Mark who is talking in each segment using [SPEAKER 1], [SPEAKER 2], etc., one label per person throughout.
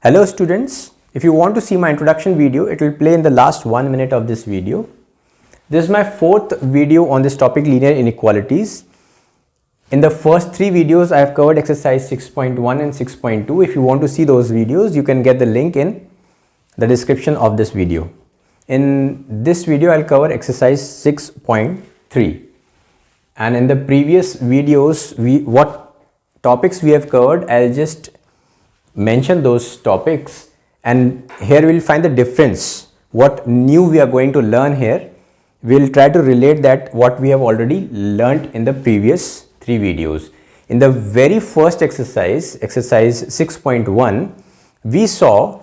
[SPEAKER 1] Hello students, if you want to see my introduction video, it will play in the last 1 minute of this video. This is my fourth video on this topic, linear inequalities. In the first three videos, I have covered exercise 6.1 and 6.2. If you want to see those videos, you can get the link in the description of this video. In this video, I'll cover exercise 6.3. And in the previous videos, what topics we have covered, I'll just mention those topics, and here we'll find the difference. What new we are going to learn here, we'll try to relate that what we have already learned in the previous three videos. In the very first exercise 6.1, we saw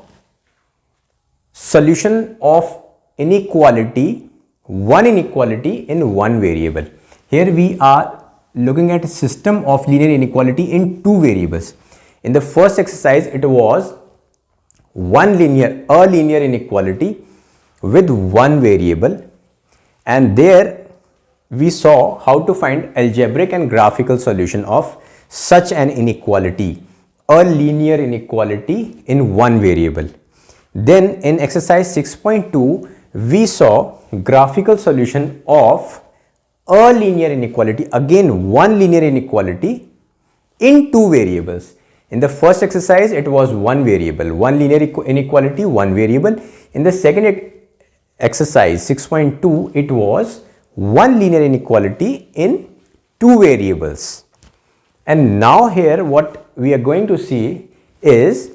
[SPEAKER 1] solution of inequality, one inequality in one variable. Here we are looking at a system of linear inequality in two variables. In the first exercise, it was a linear inequality with one variable, and there we saw how to find algebraic and graphical solution of such an inequality, a linear inequality in one variable. Then in exercise 6.2, we saw graphical solution of a linear inequality, again one linear inequality in two variables. In the first exercise, it was one variable, one linear inequality, one variable. In the second exercise, 6.2, it was one linear inequality in two variables. And now here, what we are going to see is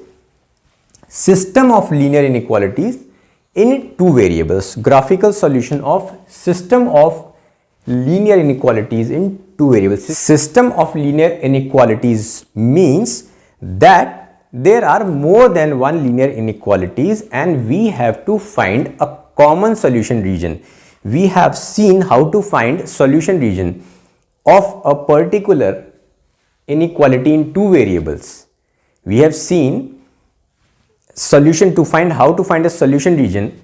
[SPEAKER 1] system of linear inequalities in two variables, graphical solution of system of linear inequalities in two variables. System of linear inequalities means that there are more than one linear inequalities and we have to find a common solution region. We have seen how to find solution region of a particular inequality in two variables. We have seen how to find a solution region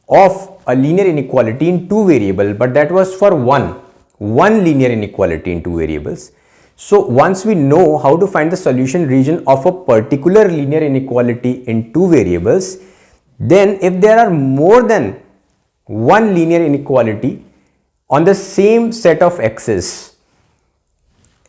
[SPEAKER 1] of a linear inequality in two variables, but that was for one linear inequality in two variables. So once we know how to find the solution region of a particular linear inequality in two variables, then if there are more than one linear inequality on the same set of axes,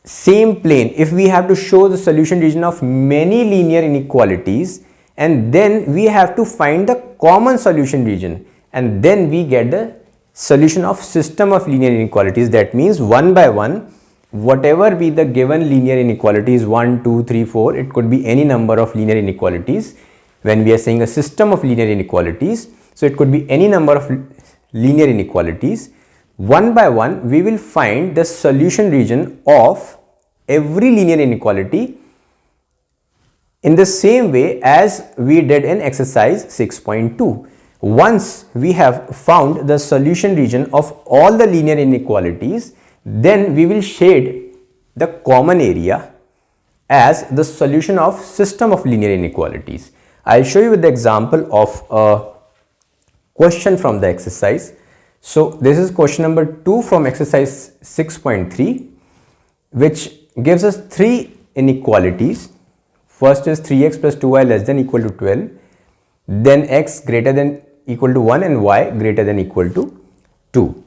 [SPEAKER 1] same plane, if we have to show the solution region of many linear inequalities, and then we have to find the common solution region, and then we get the solution of system of linear inequalities. That means one by one, whatever be the given linear inequalities, 1, 2, 3, 4, it could be any number of linear inequalities when we are saying a system of linear inequalities. So it could be any number of linear inequalities. One by one, we will find the solution region of every linear inequality in the same way as we did in exercise 6.2. Once we have found the solution region of all the linear inequalities, then we will shade the common area as the solution of system of linear inequalities. I'll show you with the example of a question from the exercise. So this is question number 2 from exercise 6.3, which gives us three inequalities. First is 3x plus 2y less than equal to 12, then x greater than equal to 1 and y greater than equal to 2.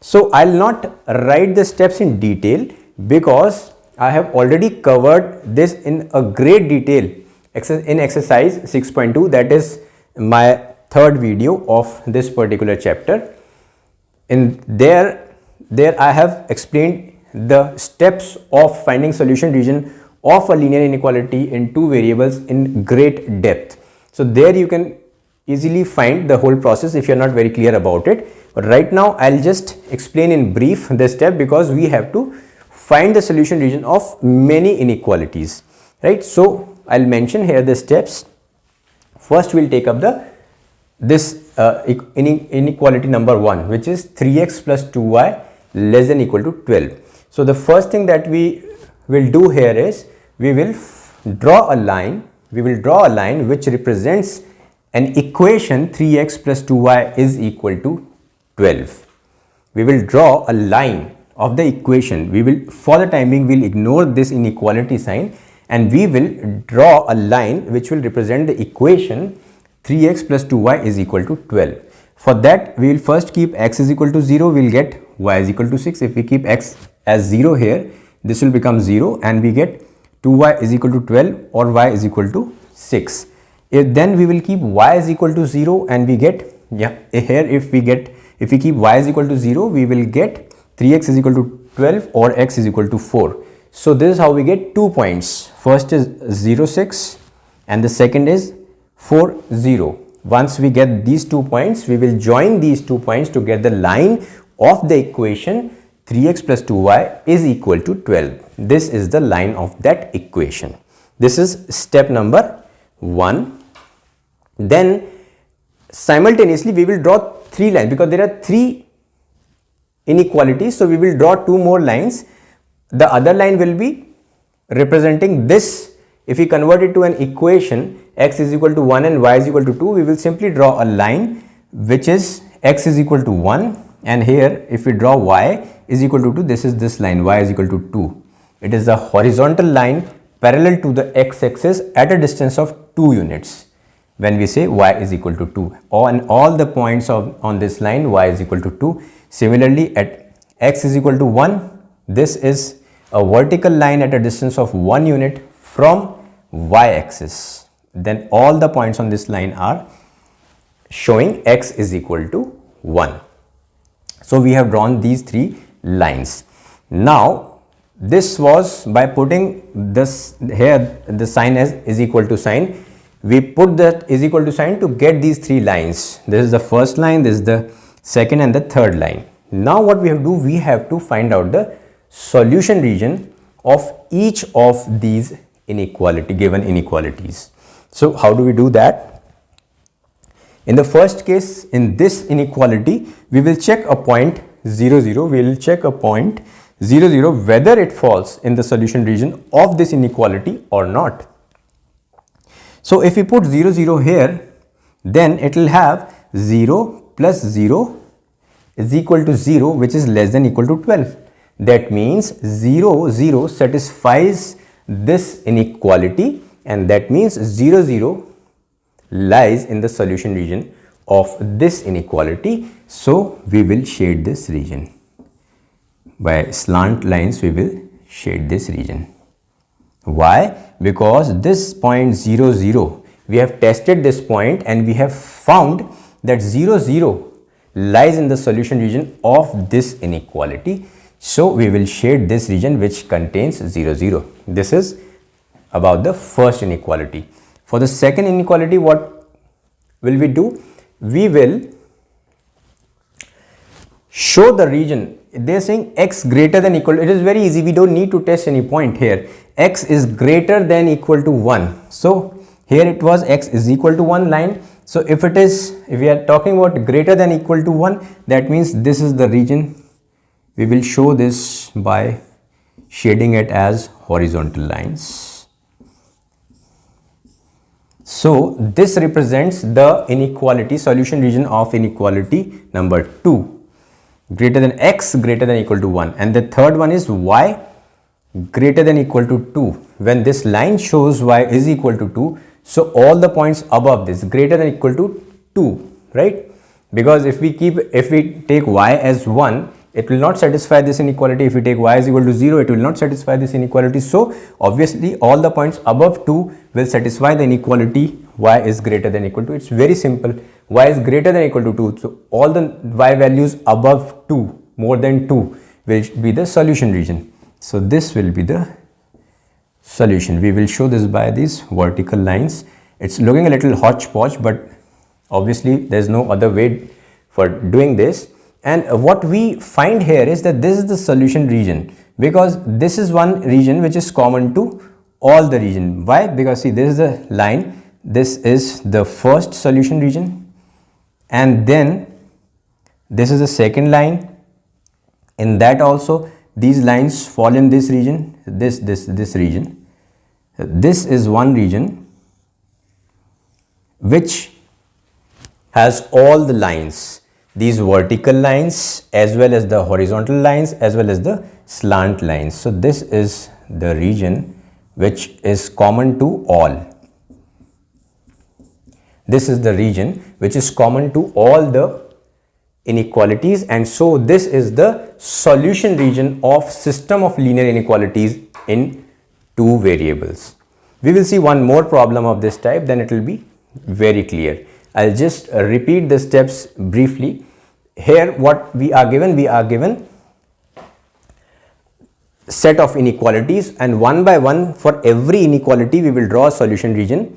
[SPEAKER 1] So I'll not write the steps in detail because I have already covered this in a great detail in exercise 6.2. That is my third video of this particular chapter. In there I have explained the steps of finding solution region of a linear inequality in two variables in great depth. So there you can easily find the whole process if you are not very clear about it. But right now I'll just explain in brief the step because we have to find the solution region of many inequalities, right? So I'll mention here the steps. First we'll take up this inequality number 1, which is 3x plus 2y less than equal to 12. So the first thing that we will do here is we will draw a line which represents an equation 3x plus 2y is equal to 12. We will draw a line of the equation. For the time being, we'll ignore this inequality sign and we will draw a line which will represent the equation 3x plus 2y is equal to 12. For that, we will first keep x is equal to 0, we will get y is equal to 6. If we keep x as 0 here, this will become 0 and we get 2y is equal to 12 or y is equal to 6. Then we will keep y is equal to 0 and we get, if we keep y is equal to 0, we will get 3x is equal to 12 or x is equal to 4. So this is how we get 2 points. First is 0, 6 and the second is 4, 0. Once we get these 2 points, we will join these 2 points to get the line of the equation 3x plus 2y is equal to 12. This is the line of that equation. This is step number 1. Then simultaneously we will draw 3 lines because there are 3 inequalities. So we will draw 2 more lines. The other line will be representing this. If we convert it to an equation, x is equal to 1 and y is equal to 2, we will simply draw a line which is x is equal to 1, and here if we draw y is equal to 2, this is this line, y is equal to 2. It is a horizontal line parallel to the x-axis at a distance of 2 units. When we say y is equal to 2, on all the points on this line, y is equal to 2. Similarly, at x is equal to 1, this is a vertical line at a distance of 1 unit from y-axis. Then all the points on this line are showing x is equal to 1. So we have drawn these 3 lines. Now this was by putting this here, the sign as is equal to sign. We put that is equal to sign to get these 3 lines. This is the first line, this is the second and the third line. Now what we have to do, we have to find out the solution region of each of these given inequalities. So how do we do that? In the first case, in this inequality, we will check a point 0, 0. We will check a point 0, 0 whether it falls in the solution region of this inequality or not. So if we put 0, 0 here, then it will have 0 plus 0 is equal to 0, which is less than equal to 12. That means 0, 0 satisfies this inequality, and that means 0, 0 lies in the solution region of this inequality. So we will shade this region. By slant lines, we will shade this region. Why? Because this point 0, 0, we have tested this point and we have found that 0, 0 lies in the solution region of this inequality. So we will shade this region which contains 0, 0. This is about the first inequality. For the second inequality, what will we do? We will show the region. They are saying x greater than equal. It is very easy. We don't need to test any point here. X is greater than equal to 1. So here it was x is equal to 1 line. So if we are talking about greater than equal to 1, that means this is the region. We will show this by shading it as horizontal lines. So this represents the inequality, solution region of inequality number 2. Greater than x greater than equal to 1, and the third one is y greater than equal to 2. When this line shows y is equal to 2, so all the points above this greater than equal to 2, right? Because if we take y as 1, it will not satisfy this inequality. If we take y is equal to 0, it will not satisfy this inequality. So obviously all the points above 2 will satisfy the inequality y is greater than equal to. It's very simple. Y is greater than equal to 2. So all the y values above 2, more than 2, will be the solution region. So this will be the solution. We will show this by these vertical lines. It's looking a little hodgepodge, but obviously there's no other way for doing this. And what we find here is that this is the solution region, because this is one region which is common to all the region. Why? Because see, this is the line, this is the first solution region, and then this is the second line. In that also these lines fall in this region, this region. This is one region which has all the lines, these vertical lines as well as the horizontal lines as well as the slant lines. So this is the region which is common to all. This is the region which is common to all the inequalities, and so this is the solution region of system of linear inequalities in two variables. We will see one more problem of this type, then it will be very clear. I'll just repeat the steps briefly. Here what we are given set of inequalities, and one by one for every inequality we will draw a solution region.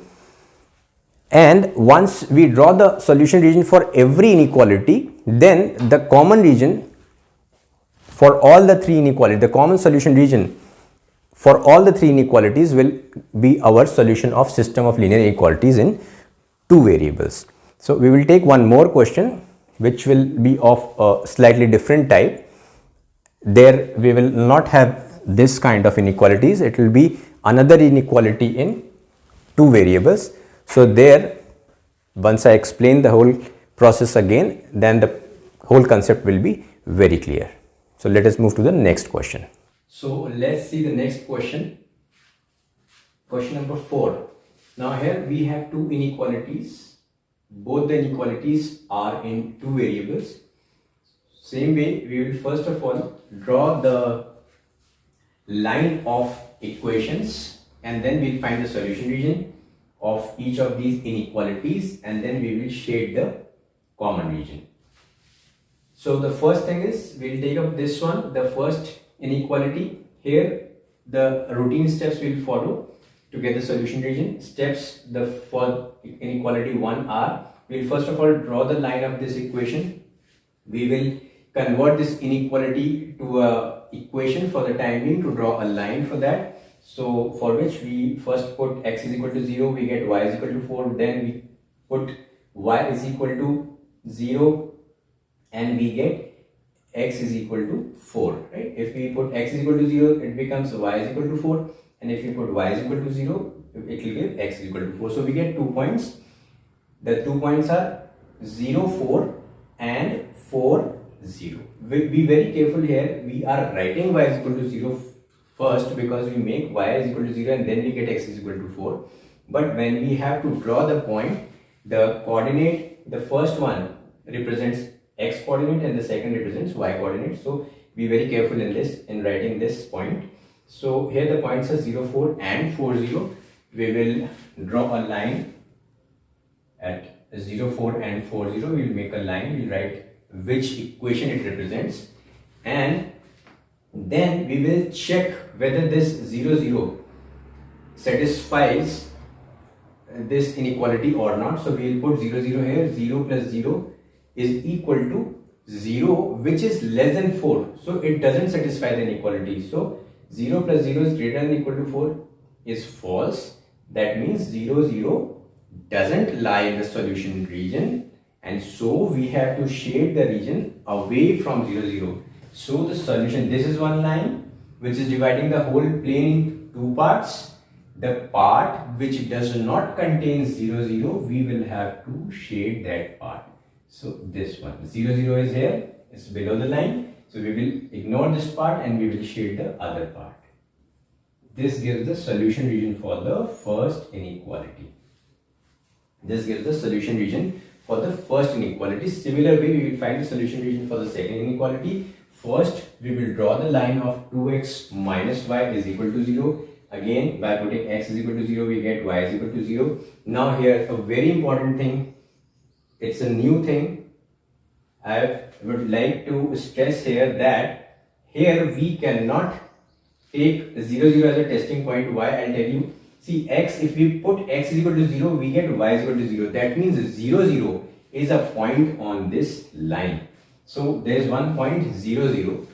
[SPEAKER 1] And once we draw the solution region for every inequality, then the common region for all the three inequalities, the common solution region for all the three inequalities will be our solution of system of linear inequalities in two variables. So we will take one more question which will be of a slightly different type. There we will not have this kind of inequalities, it will be another inequality in two variables. So there, once I explain the whole process again, then the whole concept will be very clear. So let us move to the next question. So let's see the next question. Question number 4. Now here we have two inequalities. Both the inequalities are in two variables. Same way, we will first of all draw the line of equations, and then we'll find the solution region of each of these inequalities, and then we will shade the common region. So the first thing is, we'll take up this one, the first inequality. Here the routine steps we will follow to get the solution region. Steps for inequality 1 are, we will first of all draw the line of this equation. We will convert this inequality to a equation for the time being, to draw a line for that. So for which we first put x is equal to 0, we get y is equal to 4, then we put y is equal to 0 and we get x is equal to 4, right? If we put x is equal to 0, it becomes y is equal to 4, and if we put y is equal to 0, it will give x is equal to 4. So we get 2 points. The 2 points are 0, 4 and 4, 0. Be very careful here, we are writing y is equal to 0 first because we make y is equal to 0 and then we get x is equal to 4. But when we have to draw the point, the coordinate, the first one represents x coordinate and the second represents y coordinate. So be very careful in this, in writing this point. So here the points are 0, 4 and 4, 0. We will draw a line at 0, 4 and 4, 0. We will make a line, we will write which equation it represents, and then we will check whether this 0, 0 satisfies this inequality or not. So we will put 0, 0 here. 0 plus 0 is equal to 0, which is less than 4. So it doesn't satisfy the inequality. So 0 plus 0 is greater than or equal to 4 is false. That means 0, 0 doesn't lie in the solution region, and so we have to shade the region away from 0, 0. So the solution, this is one line which is dividing the whole plane in two parts. The part which does not contain 0, 0, we will have to shade that part. So this one, 0, 0 is here, it's below the line. So we will ignore this part and we will shade the other part. This gives the solution region for the first inequality. This gives the solution region for the first inequality. Similar way, we will find the solution region for the second inequality. First, we will draw the line of 2x minus y is equal to 0. Again, by putting x is equal to 0, we get y is equal to 0. Now here, a very important thing, it's a new thing. I would like to stress here that here we cannot take 0, 0 as a testing point. Why? I'll tell you. See, x, if we put x is equal to 0, we get y is equal to 0. That means 0, 0 is a point on this line. So there is one point 0, 0.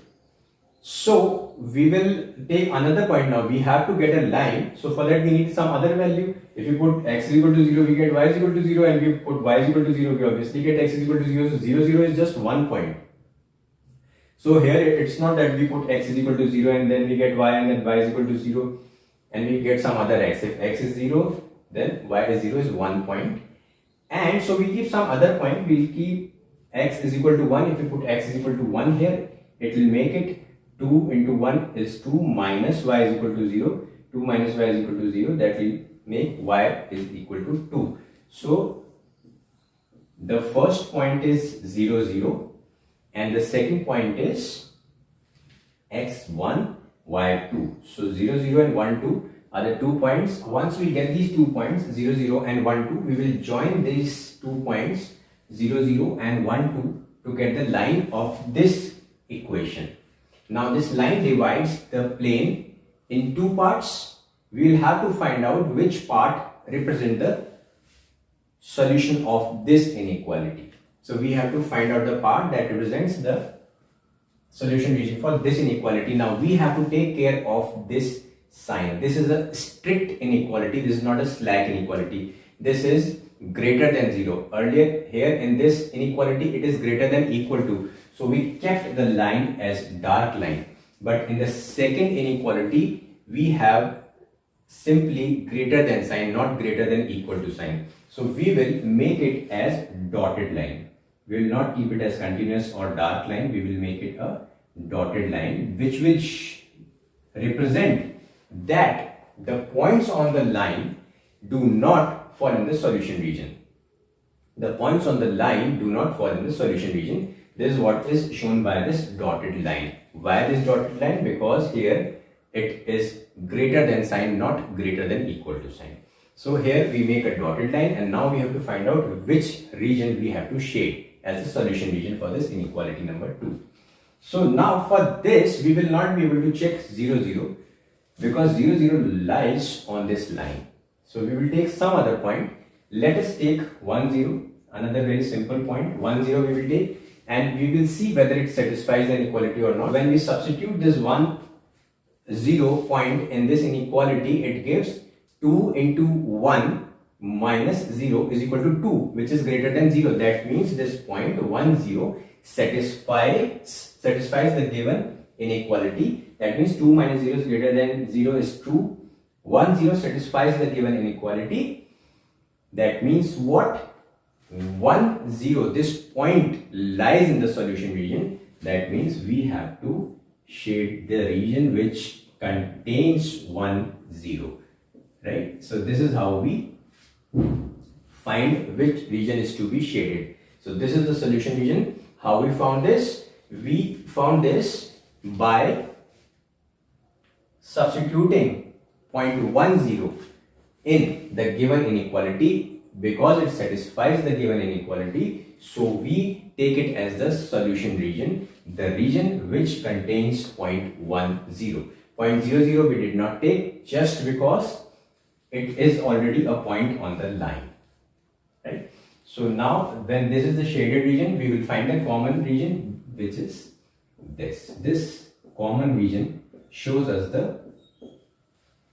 [SPEAKER 1] So we will take another point now. We have to get a line. So for that we need some other value. If we put x is equal to 0, we get y is equal to 0, and we put y is equal to 0, we obviously get x is equal to 0. So 0, 0 is just one point. So here it's not that we put x is equal to 0 and then we get y and then y is equal to 0 and we get some other x. If x is 0, then y is 0 is 1 point. And so we keep some other point. We'll keep x is equal to 1. If we put x is equal to 1 here, it will make it 2 into 1 is 2 minus y is equal to 0. 2 minus y is equal to 0, that will make y is equal to 2. So the first point is 0, 0 and the second point is x1, y2. So 0, 0 and 1, 2 are the 2 points. Once we get these 2 points 0, 0 and 1, 2, we will join these 2 points 0, 0 and 1, 2 to get the line of this equation. Now this line divides the plane in 2 parts. We will have to find out which part represents the solution of this inequality. So we have to find out the part that represents the solution region for this inequality. Now we have to take care of this sign. This is a strict inequality. This is not a slack inequality. This is greater than 0. Earlier here in this inequality it is greater than equal to. So we kept the line as dark line. But in the second inequality we have simply greater than sign, not greater than equal to sign. So we will make it as dotted line. We will not keep it as continuous or dark line. We will make it a dotted line which will represent that the points on the line do not fall in the solution region. The points on the line do not fall in the solution region. This is what is shown by this dotted line. Why this dotted line? Because here it is greater than sign, not greater than equal to sign. So here we make a dotted line and now we have to find out which region we have to shade as the solution region for this inequality number 2. So now for this we will not be able to check 0, 0 because 0, 0 lies on this line. So we will take some other point. Let us take 1, 0, another very simple point. 1, 0 we will take and we will see whether it satisfies the inequality or not. When we substitute this 1, 0 point in this inequality, it gives 2 into 1 minus 0 is equal to 2, which is greater than 0. That means this point 1, 0 satisfies the given inequality. That means 2 minus 0 is greater than 0 is true. 1, 0 satisfies the given inequality. That means what? 1, 0, this point lies in the solution region. That means we have to shade the region which contains 1, 0. Right? So this is how we find which region is to be shaded. So this is the solution region. How we found this? We found this by substituting point 1, 0 in the given inequality. Because it satisfies the given inequality, so we take it as the solution region, the region which contains point 1, 0. Point 0, 0 we did not take just because it is already a point on the line. Right? So now when this is the shaded region, we will find the common region which is this. This common region shows us the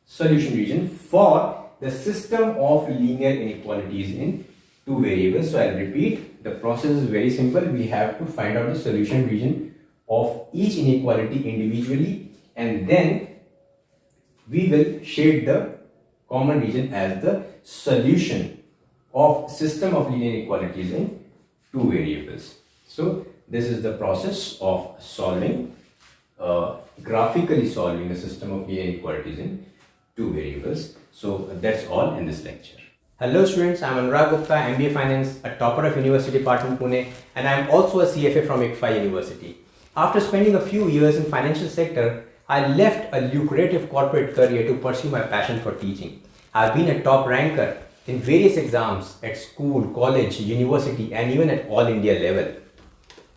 [SPEAKER 1] solution region for the system of linear inequalities in 2 variables. So I'll repeat, the process is very simple. We have to find out the solution region of each inequality individually and then we will shade the common region as the solution of system of linear inequalities in 2 variables. So this is the process of solving, graphically solving the system of linear inequalities in 2 variables. So that's all in this lecture. Hello students, I am Anurag Gupta, MBA Finance, a topper of University Department Pune, and I am also a CFA from ICFAI University. After spending a few years in financial sector, I left a lucrative corporate career to pursue my passion for teaching. I have been a top ranker in various exams at school, college, university, and even at all India level.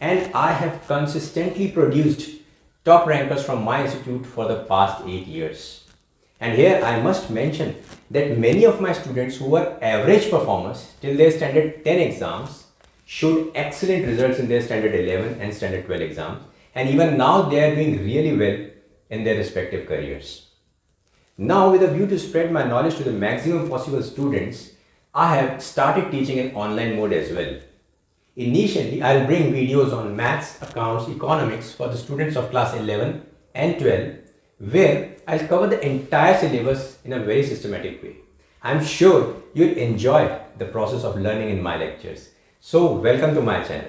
[SPEAKER 1] And I have consistently produced top rankers from my institute for the past 8 years. And here I must mention that many of my students who were average performers till their standard 10 exams showed excellent results in their standard 11 and standard 12 exams, and even now they are doing really well in their respective careers. Now, with a view to spread my knowledge to the maximum possible students, I have started teaching in online mode as well. Initially, I will bring videos on maths, accounts, economics for the students of class 11 and 12, where I'll cover the entire syllabus in a very systematic way. I'm sure you'll enjoy the process of learning in my lectures. So welcome to my channel.